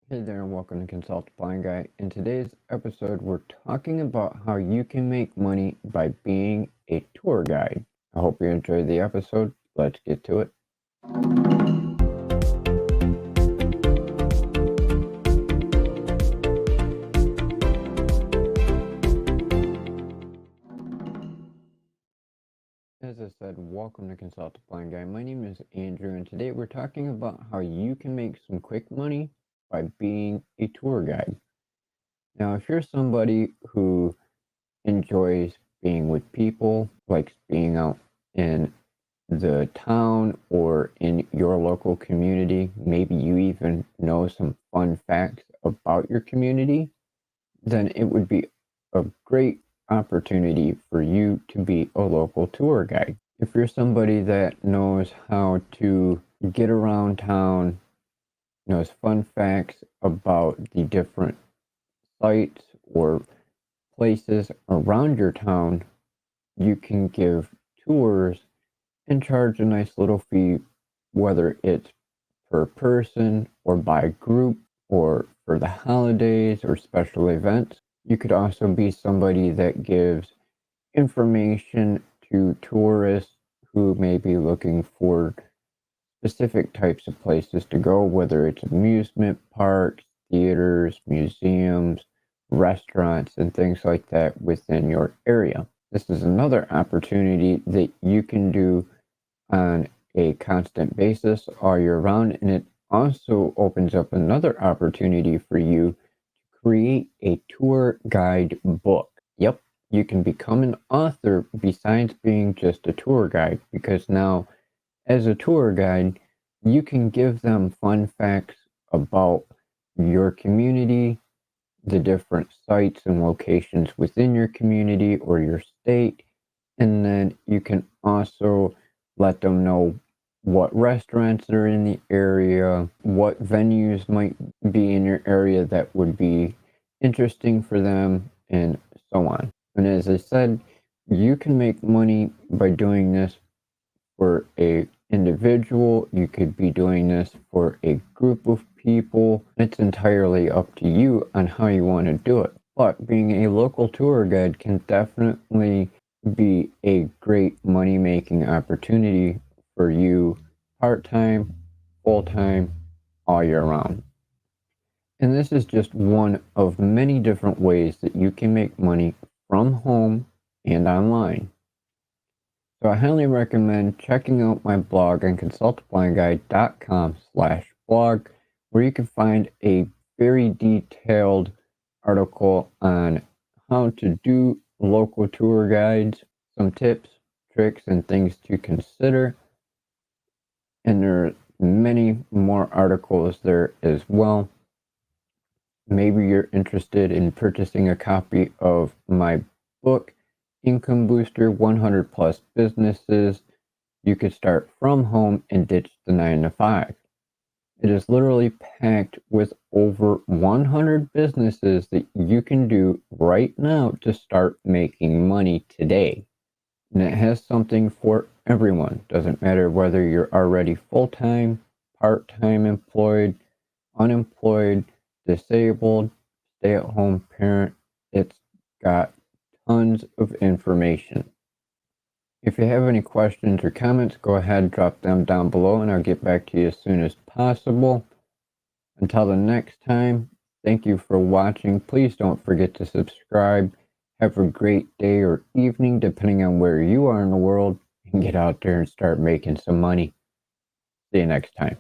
Hey there and welcome to Consult the Blind Guy. In today's episode, we're talking about how you can make money by being a tour guide. I hope you enjoyed the episode. Let's get to it. As I said, welcome to Consult the Blind Guy. My name is Andrew, and today we're talking about how you can make some quick money by being a tour guide. Now, if you're somebody who enjoys being with people, likes being out in the town or in your local community, maybe you even know some fun facts about your community, then it would be a great opportunity for you to be a local tour guide. If you're somebody that knows how to get around town, knows fun facts about the different sites or places around your town, you can give tours and charge a nice little fee, whether it's per person or by group or for the holidays or special events. You could also be somebody that gives information to tourists who may be looking for specific types of places to go, whether it's amusement parks, theaters, museums, restaurants, and things like that within your area. This is another opportunity that you can do on a constant basis all year round, and it also opens up another opportunity for you to create a tour guide book. Yep, you can become an author besides being just a tour guide, because now as a tour guide, you can give them fun facts about your community, the different sites and locations within your community or your state, and then you can also let them know what restaurants are in the area, what venues might be in your area that would be interesting for them, and so on. And as I said, you can make money by doing this for a individual. You could be doing this for a group of people. It's entirely up to you on how you want to do it. But being a local tour guide can definitely be a great money-making opportunity for you, part-time, full-time, all year round. And this is just one of many different ways that you can make money from home and online. So I highly recommend checking out my blog on consulttheblindguy.com/blog, where you can find a very detailed article on how to do local tour guides, some tips, tricks, and things to consider. And there are many more articles there as well. Maybe you're interested in purchasing a copy of my book, Income Booster 100 Plus Businesses You Could Start From Home and Ditch the 9 to 5. It is literally packed with over 100 businesses that you can do right now to start making money today. And it has something for everyone. Doesn't matter whether you're already full-time, part-time employed, unemployed, disabled, stay-at-home parent. It's got tons of information. If you have any questions or comments, go ahead and drop them down below and I'll get back to you as soon as possible. Until the next time, thank you for watching. Please don't forget to subscribe. Have a great day or evening, depending on where you are in the world, and get out there and start making some money. See you next time.